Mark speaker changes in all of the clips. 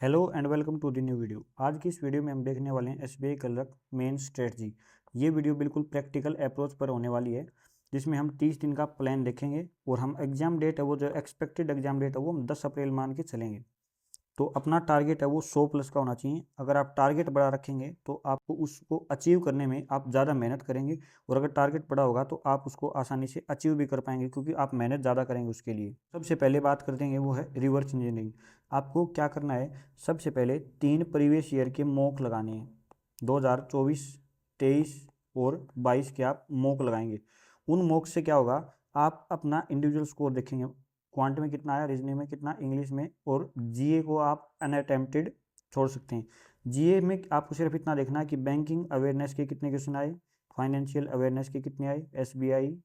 Speaker 1: Hello and welcome to the new video. आज की इस वीडियो में हम देखने वाले हैं एसबीआई क्लर्क मेन स्ट्रेटजी। ये वीडियो बिल्कुल प्रैक्टिकल अप्रोच पर होने वाली है, जिसमें हम 30 दिन का प्लान देखेंगे और हम एग्जाम डेट है वो जो एक्सपेक्टेड एग्जाम डेट है वो हम 10 अप्रैल मान के चलेंगे। तो अपना टारगेट है वो 100 प्लस का होना चाहिए। अगर आप टारगेट बड़ा रखेंगे तो आपको उसको अचीव करने में आप ज़्यादा मेहनत करेंगे, और अगर टारगेट बड़ा होगा तो आप उसको आसानी से अचीव भी कर पाएंगे, क्योंकि आप मेहनत ज़्यादा करेंगे उसके लिए। सबसे पहले बात करते हैं वो है रिवर्स इंजीनियरिंग। आपको क्या करना है, सबसे पहले 3 प्रीवियस ईयर के मॉक लगाने हैं। 2024, 23 और 22 के आप मॉक लगाएंगे। उन मॉक से क्या होगा, आप अपना इंडिविजुअल स्कोर देखेंगे, क्वांट में कितना आया, रीजनिंग में कितना, इंग्लिश में, और जीए को आप अनअटेम्प्टेड छोड़ सकते हैं। जीए में आपको सिर्फ इतना देखना है कि बैंकिंग अवेयरनेस के कितने क्वेश्चन आए, फाइनेंशियल अवेयरनेस के कितने आए, एसबीआई,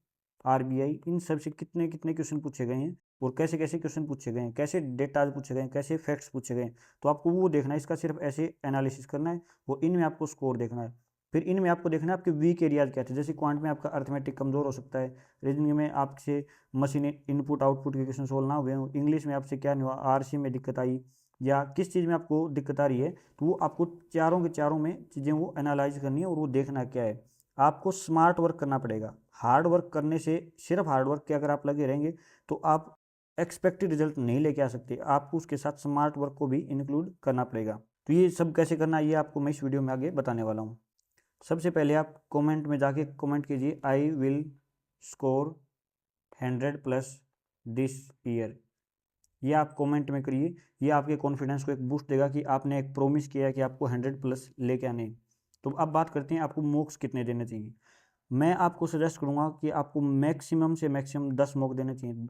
Speaker 1: आरबीआई, इन सब से कितने कितने क्वेश्चन पूछे गए हैं और कैसे कैसे क्वेश्चन पूछे गए हैं, कैसे डेटा पूछे गए हैं, कैसे फैक्ट्स पूछे गए हैं। तो आपको वो देखना है, इसका सिर्फ ऐसे एनालिसिस करना है और इनमें आपको स्कोर देखना है। फिर इनमें आपको देखना है आपके वीक एरियाज क्या थे। जैसे क्वांट में आपका अर्थमेटिक कमजोर हो सकता है, रीजनिंग में आपसे मशीन इनपुट आउटपुट के क्वेश्चन सोल्व ना हुए, इंग्लिश में आपसे क्या नहीं हुआ, आरसी में दिक्कत आई, या किस चीज़ में आपको दिक्कत आ रही है, तो वो आपको चारों के चारों में चीज़ें वो एनालाइज करनी है और वो देखना क्या है। आपको स्मार्ट वर्क करना पड़ेगा। हार्ड वर्क करने से, सिर्फ हार्ड वर्क के अगर आप लगे रहेंगे तो आप एक्सपेक्टेड रिजल्ट नहीं लेके आ सकते। आपको उसके साथ स्मार्ट वर्क को भी इंक्लूड करना पड़ेगा। तो ये सब कैसे करना है ये आपको मैं इस वीडियो में आगे बताने वाला हूँ। सबसे पहले आप कमेंट में जाके कमेंट कीजिए, I will score 100 plus this year. ये आप कमेंट में करिए। ये आपके कॉन्फिडेंस को एक बूस्ट देगा कि आपने एक प्रॉमिस किया है कि आपको 100 प्लस लेके आने। तो अब बात करते हैं आपको मॉक्स कितने देने चाहिए। मैं आपको सजेस्ट करूंगा कि आपको मैक्सिमम से मैक्सिमम 10 मॉक देने चाहिए।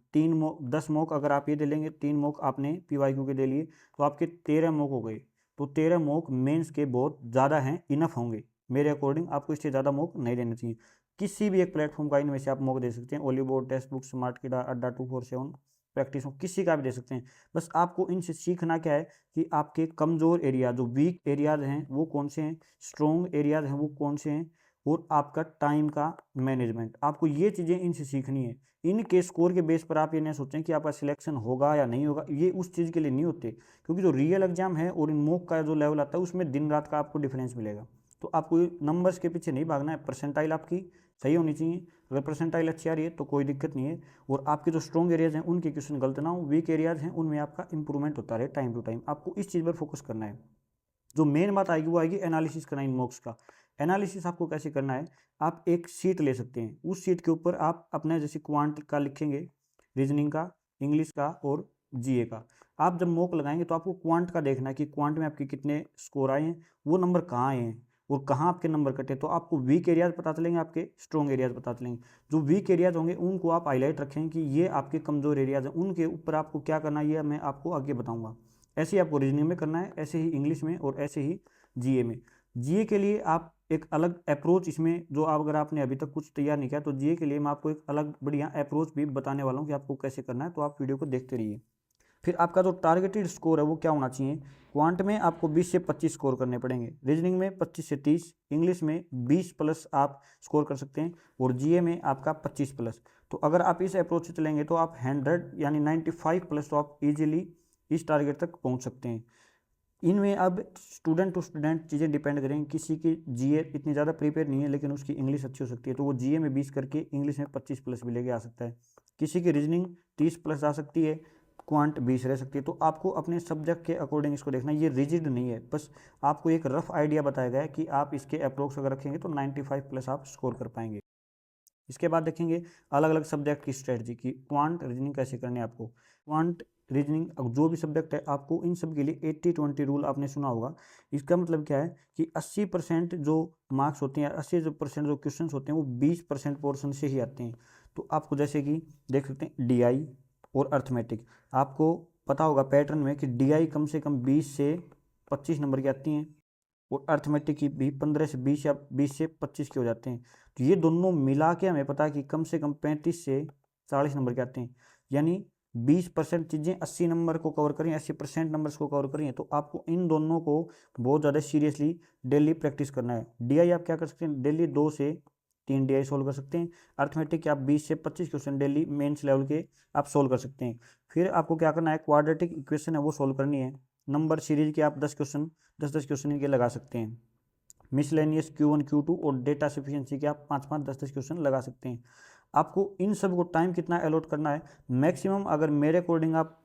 Speaker 1: 10 मॉक अगर आप ये दे लेंगे, 3 मॉक आपने पीवाईक्यू के दे लिए, तो आपके 13 मॉक हो गए। तो 13 मॉक मेंस के बहुत ज़्यादा हैं, इनफ होंगे। मेरे अकॉर्डिंग आपको इससे ज़्यादा मॉक नहीं देने चाहिए। किसी भी एक प्लेटफॉर्म का इनमें से आप मॉक दे सकते हैं, ओलीबोर्ड, टेक्स्ट बुक, स्मार्ट किडा, अड्डा 247, प्रैक्टिस हो, किसी का भी दे सकते हैं। बस आपको इनसे सीखना क्या है कि आपके कमज़ोर एरिया, जो वीक एरियाज हैं वो कौन से हैं, स्ट्रॉन्ग एरियाज हैं वो कौन से हैं, और आपका टाइम का मैनेजमेंट। आपको ये चीज़ें इनसे सीखनी है। इनके स्कोर के बेस पर आप ये नहीं सोचें कि आपका सिलेक्शन होगा या नहीं होगा, ये उस चीज़ के लिए नहीं होते। क्योंकि जो रियल एग्जाम है और इन मॉक का जो लेवल आता है उसमें दिन रात का आपको डिफरेंस मिलेगा। तो आपको नंबर्स के पीछे नहीं भागना है, परसेंटाइल आपकी सही होनी चाहिए। अगर परसेंटाइल अच्छी आ रही है तो कोई दिक्कत नहीं है, और आपके जो स्ट्रॉन्ग एरियाज हैं उनके क्वेश्चन गलत ना हो, वीक एरियाज हैं उनमें आपका इंप्रूवमेंट होता रहे टाइम टू टाइम। आपको इस चीज़ पर फोकस करना है। जो मेन बात आएगी वो आएगी एनालिसिस करना इन मॉक्स का। एनालिसिस आपको कैसे करना है, आप एक शीट ले सकते हैं, उस शीट के ऊपर आप अपने जैसे क्वांट का लिखेंगे, रीजनिंग का, इंग्लिश का और जीए का। आप जब मॉक लगाएंगे तो आपको क्वांट का देखना है कि क्वांट में आपके कितने स्कोर आए हैं, वो नंबर कहाँ आए हैं और कहाँ आपके नंबर कटे। तो आपको वीक एरियाज पता चलेंगे, आपके स्ट्रॉन्ग एरियाज पता चलेंगे। जो वीक एरियाज होंगे उनको आप हाईलाइट रखें कि ये आपके कमज़ोर एरियाज हैं, उनके ऊपर आपको क्या करना है ये मैं आपको आगे बताऊँगा। ऐसे ही आपको रीजनिंग में करना है, ऐसे ही इंग्लिश में, और ऐसे ही जीए में। जीए के लिए आप एक अलग अप्रोच, इसमें जो आप अगर आपने अभी तक कुछ तैयार नहीं किया तो जीए के लिए मैं आपको एक अलग बढ़िया अप्रोच भी बताने वाला हूँ कि आपको कैसे करना है। तो आप वीडियो को देखते रहिए। फिर आपका जो टारगेटेड स्कोर है वो क्या होना चाहिए। क्वांट में आपको 20 से 25 स्कोर करने पड़ेंगे, रीजनिंग में 25 से 30, इंग्लिश में 20 प्लस आप स्कोर कर सकते हैं, और जीए में आपका 25 प्लस। तो अगर आप इस अप्रोच से चलेंगे तो आप 100 यानी 95 प्लस तो आप इजीली इस टारगेट तक पहुंच सकते हैं। इनमें अब स्टूडेंट टू स्टूडेंट चीज़ें डिपेंड करेंगे। किसी की जीए इतनी ज़्यादा प्रिपेयर नहीं है लेकिन उसकी इंग्लिश अच्छी हो सकती है, तो वो जीए में 20 करके इंग्लिश में 25 प्लस भी लेके आ सकता है। किसी की रीजनिंग 30 प्लस आ सकती है, क्वांट 20 रह सकती है। तो आपको अपने सब्जेक्ट के अकॉर्डिंग इसको देखना है, ये रिजिड नहीं है। बस आपको एक रफ आइडिया बताया गया है कि आप इसके अप्रोक्स अगर रखेंगे तो 95 प्लस आप स्कोर कर पाएंगे। इसके बाद देखेंगे अलग अलग सब्जेक्ट की स्ट्रेटजी की, क्वांट रीजनिंग कैसे करनी है आपको। क्वांट रीजनिंग जो भी सब्जेक्ट है आपको इन सब के लिए 80-20 रूल आपने सुना होगा। इसका मतलब क्या है कि 80% जो मार्क्स होते हैं, 80% जो क्वेश्चन होते हैं वो 20% पोर्शन से ही आते हैं। तो आपको जैसे कि देख सकते हैं डीआई और अर्थमेटिक, आपको पता होगा पैटर्न में कि डीआई कम से कम 20 से 25 नंबर की आती हैं, और अर्थमेटिक की भी 15 से 20 या 20 से 25 के हो जाते हैं। तो ये दोनों मिला के हमें पता है कि कम से कम 35 से 40 नंबर के आते हैं। यानी 20% चीज़ें 80 नंबर को कवर करें, 80% नंबर्स को कवर करें। तो आपको इन दोनों को बहुत ज़्यादा सीरियसली डेली प्रैक्टिस करना है। डीआई आप क्या कर सकते हैं, डेली 2 से 3 डीआई सोल्व कर सकते हैं। अर्थमेटिक आप 20 से 25 क्वेश्चन डेली मेंस लेवल के आप सोल्व कर सकते हैं। फिर आपको क्या करना है, क्वाड्रेटिक इक्वेशन है वो सोल्व करनी है। नंबर सीरीज के आप 10 क्वेश्चन इनके लगा सकते हैं। मिसलेनियस Q1 Q2 और डेटा सफिशिएंसी के आप 5-5 10-10 क्वेश्चन लगा सकते हैं। आपको इन सब को टाइम कितना अलॉट करना है, मैक्सिमम अगर मेरे अकॉर्डिंग आप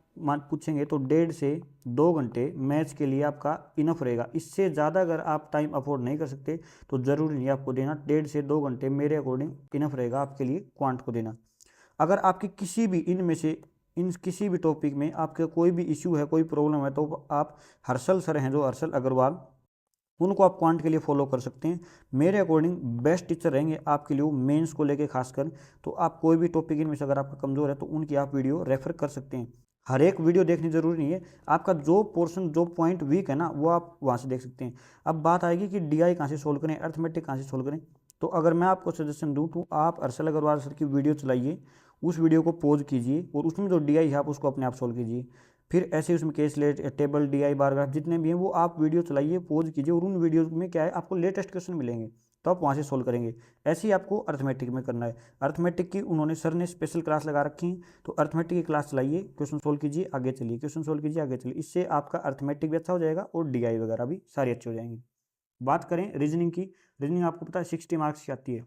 Speaker 1: पूछेंगे तो 1.5 से 2 घंटे मैथ्स के लिए आपका इनफ रहेगा। इससे ज़्यादा अगर आप टाइम अफोर्ड नहीं कर सकते तो ज़रूरी नहीं आपको देना, 1.5 से 2 घंटे मेरे अकॉर्डिंग इनफ रहेगा आपके लिए क्वांट को देना। अगर आपकी किसी भी इनमें से इन किसी भी टॉपिक में आपके कोई भी इश्यू है, कोई प्रॉब्लम है, तो आप हर्षल सर हैं जो हर्षल अग्रवाल, उनको आप क्वांट के लिए फॉलो कर सकते हैं। मेरे अकॉर्डिंग बेस्ट टीचर रहेंगे आपके लिए वो मेंस को लेके खासकर। तो आप कोई भी टॉपिक इनमें से अगर आपका कमज़ोर है तो उनकी आप वीडियो रेफर कर सकते हैं। हर एक वीडियो देखनी जरूरी नहीं है, आपका जो पोर्शन जो पॉइंट वीक है ना वो आप वहाँ से देख सकते हैं। अब बात आएगी कि DI कहाँ से सोल्व करें, अर्थमेटिक कहाँ से सोल्व करें। तो अगर मैं आपको सजेशन दूँ तो आप हर्षल अग्रवाल सर की वीडियो चलाइए, उस वीडियो को पॉज कीजिए और उसमें जो DI है आप उसको अपने आप सोल्व कीजिए। फिर ऐसे उसमें case late table DI bar graph जितने भी हैं वो आप वीडियो चलाइए, पॉज कीजिए और उन वीडियोज में क्या है आपको लेटेस्ट क्वेश्चन मिलेंगे तो आप वहाँ से सोल्व करेंगे। ऐसे ही आपको अर्थमेटिक में करना है। अर्थमेटिक की उन्होंने सर ने स्पेशल क्लास लगा रखी है, तो अर्थमेटिक की क्लास चलाइए, क्वेश्चन सोल्व कीजिए, आगे चलिए, क्वेश्चन सोल्व कीजिए, आगे चलिए। इससे आपका अर्थमेटिक भी अच्छा हो जाएगा और DI वगैरह भी सारी अच्छी हो जाएंगी। बात करें रीजनिंग की, रीजनिंग आपको पता है 60 मार्क्स की आती है,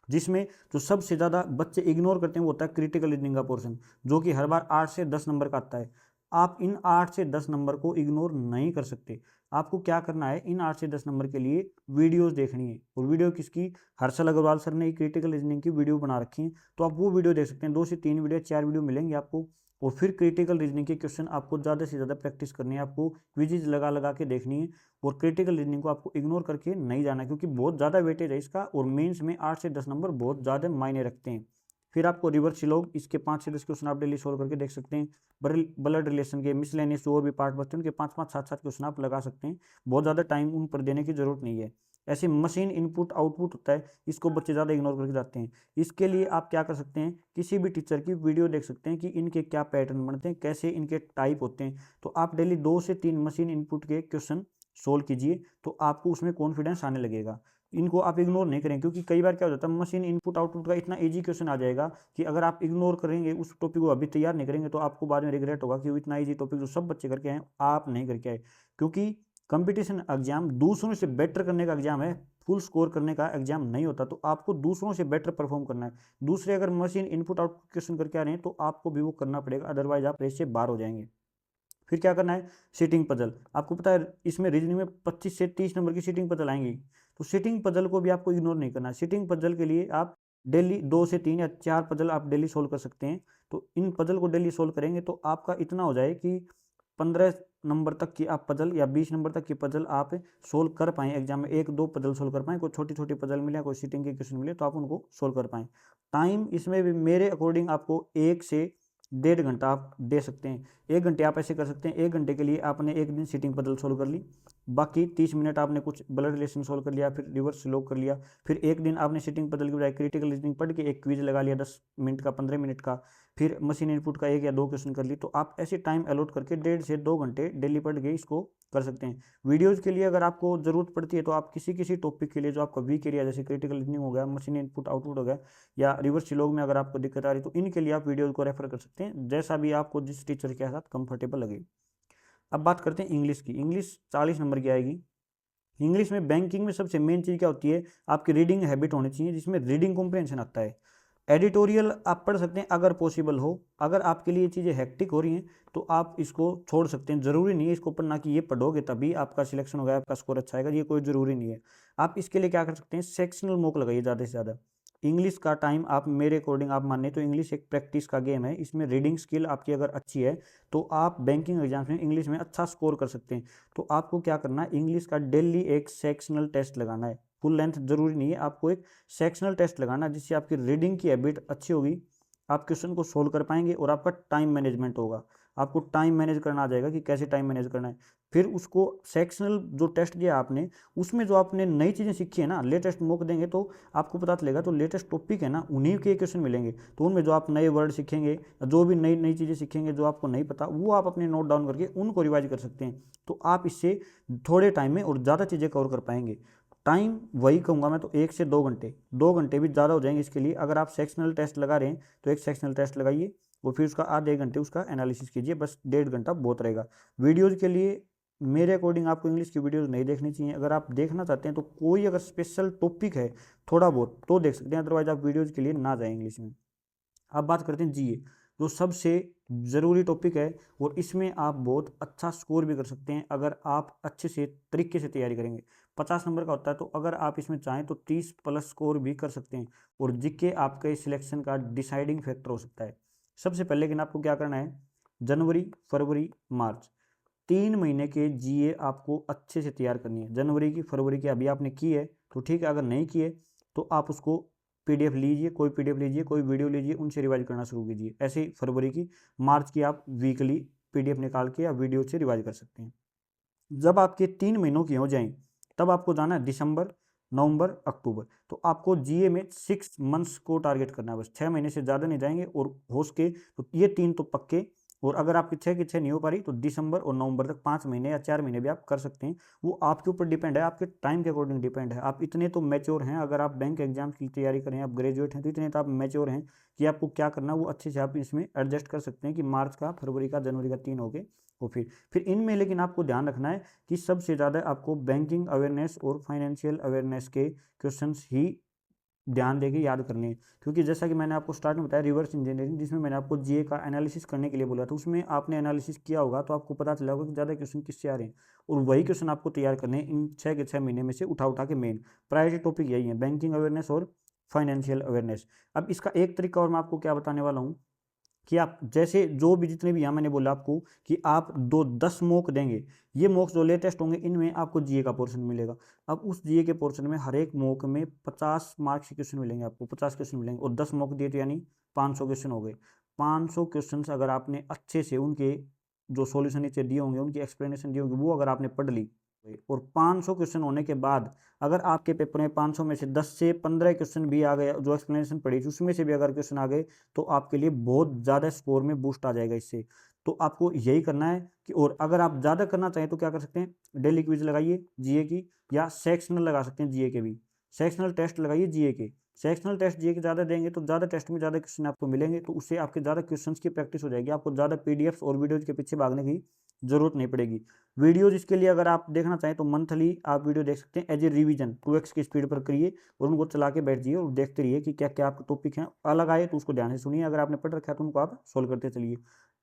Speaker 1: जिसमें जो सबसे ज़्यादा बच्चे इग्नोर करते हैं वो होता है क्रिटिकल रीजनिंग का पोर्शन, जो कि हर बार 8 से 10 नंबर का आता है। आप इन 8 से 10 नंबर को इग्नोर नहीं कर सकते। आपको क्या करना है, इन 8 से 10 नंबर के लिए वीडियोस देखनी है। और वीडियो किसकी, हर्षल अग्रवाल सर ने क्रिटिकल रीजनिंग की वीडियो बना रखी है, तो आप वो वीडियो देख सकते हैं। 2 से 3 वीडियो 4 वीडियो मिलेंगे आपको। और फिर क्रिटिकल रीजनिंग के क्वेश्चन आपको ज़्यादा से ज़्यादा प्रैक्टिस करनी है, आपको क्विज़ लगा लगा के देखनी है। और क्रिटिकल रीजनिंग को आपको इग्नोर करके नहीं जाना, क्योंकि बहुत ज़्यादा वेटेज है इसका और मेंस में 8 से 10 नंबर बहुत ज़्यादा मायने रखते हैं। फिर आपको रिवर्स सिलोग, इसके 5 से 10 क्वेश्चन आप डेली सोल्व करके देख सकते हैं। ब्लड रिलेशन के, मिसलेनियस और भी पार्ट बचते हैं उनके 5-5 7-7 क्वेश्चन आप लगा सकते हैं। बहुत ज़्यादा टाइम उन पर देने की जरूरत नहीं है। ऐसे मशीन इनपुट आउटपुट होता है, इसको बच्चे ज़्यादा इग्नोर करके जाते हैं। इसके लिए आप क्या कर सकते हैं, किसी भी टीचर की वीडियो देख सकते हैं कि इनके क्या पैटर्न बनते हैं, कैसे इनके टाइप होते हैं। तो आप डेली 2 से 3 मशीन इनपुट के क्वेश्चन सोल्व कीजिए, तो आपको उसमें कॉन्फिडेंस आने लगेगा। इनको आप इग्नोर नहीं करें, क्योंकि कई बार क्या हो जाता है, मशीन इनपुट आउटपुट का इतना इजी क्वेश्चन आ जाएगा कि अगर आप इग्नोर करेंगे, उस टॉपिक को अभी तैयार नहीं करेंगे, तो आपको बाद में रिग्रेट होगा कि वो इतना इजी टॉपिक जो सब बच्चे करके आए आप नहीं करके आए। क्योंकि कंपटीशन एग्जाम दूसरों से बेटर करने का एग्जाम है, फुल स्कोर करने का एग्जाम नहीं होता। तो आपको दूसरों से बेटर परफॉर्म करना है। दूसरे अगर मशीन इनपुट आउटपुट क्वेश्चन करके आ रहे हैं तो आपको भी वो करना पड़ेगा, अदरवाइज आप रेस से बाहर हो जाएंगे। फिर क्या करना है, सीटिंग पजल। आपको पता है इसमें रीजनिंग में 25 से 30 नंबर की सीटिंग पजल आएंगी, तो सीटिंग पजल को भी आपको इग्नोर नहीं करना है। सीटिंग पजल के लिए आप डेली 2 से 3 या 4 पजल आप डेली सोल्व कर सकते हैं। तो इन पजल को डेली सोल्व करेंगे तो आपका इतना हो जाए कि 15 नंबर तक की आप पजल या 20 नंबर तक की पजल आप सोल्व कर पाएँ एग्जाम में। 1-2 पजल सोल्व कर पाएँ, कोई छोटी छोटी पजल मिले, कोई सीटिंग के क्वेश्चन मिले तो आप उनको सोल्व कर पाएँ। टाइम इसमें भी मेरे अकॉर्डिंग आपको 1 से 1.5 घंटा आप दे सकते हैं। 1 घंटे आप ऐसे कर सकते हैं, 1 घंटे के लिए आपने एक दिन सीटिंग पजल सोल्व कर ली, बाकी 30 मिनट आपने कुछ ब्लड रिलेशन सोल्व कर लिया, फिर रिवर्स स्लोप कर लिया। फिर एक दिन आपने सीटिंग पजल की बजाय क्रिटिकल रीजनिंग पढ़ के एक क्विज लगा लिया 10 मिनट का, 15 मिनट का। फिर मशीन इनपुट का 1 या 2 क्वेश्चन कर ली। तो आप ऐसे टाइम अलॉट करके 1.5 से 2 घंटे डेली पढ़ के इसको कर सकते हैं। वीडियोज़ के लिए अगर आपको ज़रूरत पड़ती है तो आप किसी किसी टॉपिक के लिए जो आपका वीक एरिया, जैसे क्रिटिकल रीजनिंग हो गया, मशीन इनपुट आउटपुट हो गया, या रिवर्स सिलोग में अगर आपको दिक्कत आ रही है तो इनके लिए आप वीडियोज़ को रेफर कर सकते हैं, जैसा भी आपको जिस टीचर के साथ कंफर्टेबल लगे। अब बात करते हैं इंग्लिश की। इंग्लिश 40 नंबर की आएगी। इंग्लिश में बैंकिंग में सबसे मेन चीज़ क्या होती है, आपकी रीडिंग हैबिट होनी चाहिए, जिसमें रीडिंग कॉम्प्रिहेंशन आता है। एडिटोरियल आप पढ़ सकते हैं अगर पॉसिबल हो। अगर आपके लिए चीज़ें हेक्टिक हो रही हैं तो आप इसको छोड़ सकते हैं। ज़रूरी नहीं है इसको पढ़ना कि ये पढ़ोगे तभी आपका सिलेक्शन होगा, आपका स्कोर अच्छा आएगा, ये कोई ज़रूरी नहीं है। आप इसके लिए क्या कर सकते हैं, सेक्शनल मॉक लगाइए ज़्यादा से ज़्यादा। इंग्लिश का टाइम आप मेरे अकॉर्डिंग आप माने तो इंग्लिश एक प्रैक्टिस का गेम है। इसमें रीडिंग स्किल आपकी अगर अच्छी है तो आप बैंकिंग एग्जाम्स में इंग्लिश में अच्छा स्कोर कर सकते हैं। तो आपको क्या करना है, इंग्लिश का डेली एक सेक्शनल टेस्ट लगाना है। फुल लेंथ जरूरी नहीं है, आपको एक सेक्शनल टेस्ट लगाना, जिससे आपकी रीडिंग की हैबिट अच्छी होगी, आप क्वेश्चन को सोल्व कर पाएंगे और आपका टाइम मैनेजमेंट होगा। आपको टाइम मैनेज करना आ जाएगा कि कैसे टाइम मैनेज करना है। फिर उसको सेक्शनल जो टेस्ट दिया आपने, उसमें जो आपने नई चीज़ें सीखी है ना, लेटेस्ट मॉक देंगे तो आपको पता चलेगा। तो लेटेस्ट टॉपिक है ना, उन्हीं के क्वेश्चन मिलेंगे, तो उनमें जो आप नए वर्ड सीखेंगे, जो भी नई नई चीज़ें सीखेंगे जो आपको नहीं पता, वो आप अपने नोट डाउन करके उनको रिवाइज कर सकते हैं। तो आप इससे थोड़े टाइम में और ज़्यादा चीज़ें कवर कर पाएंगे। टाइम वही कहूँगा मैं तो 1 से 2 घंटे, 2 घंटे भी ज़्यादा हो जाएंगे इसके लिए। अगर आप सेक्शनल टेस्ट लगा रहे हैं तो एक सेक्शनल टेस्ट लगाइए और फिर उसका आधे घंटे उसका एनालिसिस कीजिए, बस 1.5 घंटा बहुत रहेगा। वीडियोज़ के लिए मेरे अकॉर्डिंग आपको इंग्लिश की वीडियोस नहीं देखनी चाहिए। अगर आप देखना चाहते हैं तो कोई अगर स्पेशल टॉपिक है थोड़ा बहुत तो देख सकते हैं, अदरवाइज आप वीडियोज़ के लिए ना जाएँ इंग्लिश में। अब बात करते हैं जीए, जो सबसे ज़रूरी टॉपिक है और इसमें आप बहुत अच्छा स्कोर भी कर सकते हैं अगर आप अच्छे से तरीके से तैयारी करेंगे। 50 नंबर का होता है, तो अगर आप इसमें चाहें तो 30 प्लस स्कोर भी कर सकते हैं और जीके आपके सिलेक्शन का डिसाइडिंग फैक्टर हो सकता है। सबसे पहले लेकिन आपको क्या करना है, जनवरी, फरवरी, मार्च 3 महीने के जीए आपको अच्छे से तैयार करनी है। जनवरी की, फरवरी की अभी आपने की है तो ठीक है, अगर नहीं किए तो आप उसको पीडीएफ लीजिए, कोई पीडीएफ लीजिए, कोई वीडियो लीजिए, उनसे रिवाइज करना शुरू कीजिए। ऐसे ही फरवरी की, मार्च की आप वीकली पीडीएफ निकाल के या वीडियो से रिवाइज कर सकते हैं। जब आपके 3 महीनों की हो जाएं तब आपको जाना है दिसंबर, नवंबर, अक्टूबर। तो आपको जीए में 6 मंथ्स को टारगेट करना है, बस 6 महीने से ज़्यादा नहीं जाएंगे और हो सके तो ये 3 तो पक्के। और अगर आपकी 6 की 6 नहीं हो पा रही तो दिसंबर और नवंबर तक 5 महीने या 4 महीने भी आप कर सकते हैं। वो आपके ऊपर डिपेंड है, आपके टाइम के अकॉर्डिंग डिपेंड है। आप इतने तो मैच्योर हैं, अगर आप बैंक एग्जाम की तैयारी करें, आप ग्रेजुएट हैं, तो इतने तो आप मैच्योर हैं कि आपको क्या करना है वो अच्छे से आप इसमें एडजस्ट कर सकते हैं कि मार्च का, फरवरी का, जनवरी का 3 हो गए। और फिर इनमें लेकिन आपको ध्यान रखना है कि सबसे ज़्यादा आपको बैंकिंग अवेयरनेस और फाइनेंशियल अवेयरनेस के क्वेश्चंस ही ध्यान देके याद करने हैं। क्योंकि जैसा कि मैंने आपको स्टार्ट में बताया रिवर्स इंजीनियरिंग, जिसमें मैंने आपको जीए का एनालिसिस करने के लिए बोला था, उसमें आपने एनालिसिस किया होगा तो आपको पता चला होगा कि ज़्यादा क्वेश्चन किससे आ रहे हैं और वही क्वेश्चन आपको तैयार करने हैं इन 6 के 6 महीने में से उठा उठा के। मेन प्रायोरिटी टॉपिक यही है, बैंकिंग अवेयरनेस और फाइनेंशियल अवेयरनेस। अब इसका एक तरीका और मैं आपको क्या बताने वाला हूँ कि आप जैसे जो भी जितने भी यहाँ मैंने बोला आपको कि आप 10 मॉक देंगे, ये मॉक्स जो लेटेस्ट होंगे इनमें आपको जीए का पोर्शन मिलेगा। अब उस जीए के पोर्शन में हर एक मॉक में 50 मार्क्स के क्वेश्चन मिलेंगे, आपको 50 क्वेश्चन मिलेंगे और 10 मॉक दिए तो यानी 500 क्वेश्चन हो गए। 500 क्वेश्चन अगर आपने अच्छे से उनके जो सॉल्यूशन नीचे दिए होंगे, उनकी एक्सप्लेनेशन दी होगी, वो अगर आपने पढ़ ली और 500 क्वेश्चन होने के बाद अगर आपके पेपर में 500 में से 10 से 15 क्वेश्चन भी आ गए, जो एक्सप्लेनेशन पढ़ी थी उसमें से भी अगर क्वेश्चन आ गए तो आपके लिए बहुत ज़्यादा स्कोर में बूस्ट आ जाएगा इससे। तो आपको यही करना है कि, और अगर आप ज़्यादा करना चाहें तो क्या कर सकते हैं, डेली क्विज लगाइए जीए की, या सेक्शनल लगा सकते हैं जीए के भी। सेक्शनल टेस्ट लगाइए जीए के, सेक्शनल टेस्ट जीए के ज़्यादा देंगे तो ज़्यादा टेस्ट में ज़्यादा क्वेश्चन आपको मिलेंगे, तो उससे आपके ज़्यादा क्वेश्चंस की प्रैक्टिस हो जाएगी, आपको ज़्यादा पीडीएफ्स और वीडियोज़ के पीछे भागने की ज़रूरत नहीं पड़ेगी। वीडियोज़ इसके लिए अगर आप देखना चाहें तो मंथली आप वीडियो देख सकते हैं एज ए रिवीजन, 2x की स्पीड पर करिए और उनको चला के बैठ जाइए और देखते रहिए कि क्या क्या आपके टॉपिक हैं। अलग आए तो उसको ध्यान से सुनिए, अगर आपने पढ़ रखा है तो उनको आप सोल्व करते चलिए।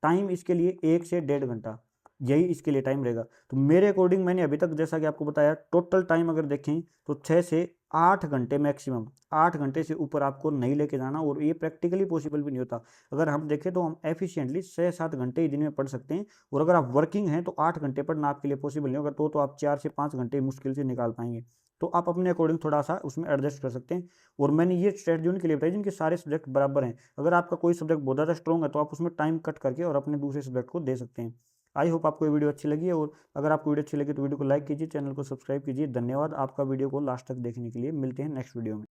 Speaker 1: टाइम इसके लिए 1 से 1.5 घंटा, यही इसके लिए टाइम रहेगा। तो मेरे अकॉर्डिंग मैंने अभी तक जैसा कि आपको बताया, टोटल टाइम अगर देखें तो 6 से 8 घंटे मैक्सिमम, 8 घंटे से ऊपर आपको नहीं लेके जाना, और ये प्रैक्टिकली पॉसिबल भी नहीं होता। अगर हम देखें तो हम एफिशिएंटली 6-7 घंटे ही दिन में पढ़ सकते हैं, और अगर आप वर्किंग हैं तो 8 घंटे पढ़ना आपके लिए पॉसिबल नहीं होगा, तो आप 4 से 5 घंटे मुश्किल से निकाल पाएंगे। तो आप अपने अकॉर्डिंग थोड़ा सा उसमें एडजस्ट कर सकते हैं। और मैंने ये स्ट्रेटजी उनके लिए बताई जिनके सारे सब्जेक्ट बराबर हैं। अगर आपका कोई सब्जेक्ट बहुत ज़्यादा स्ट्रॉन्ग है तो आप उसमें टाइम कट करके और अपने दूसरे सब्जेक्ट को दे सकते हैं। आई होप आपको ये वीडियो अच्छी लगी है, और अगर आपको वीडियो अच्छी लगी तो वीडियो को लाइक कीजिए, चैनल को सब्सक्राइब कीजिए। धन्यवाद आपका वीडियो को लास्ट तक देखने के लिए। मिलते हैं नेक्स्ट वीडियो में।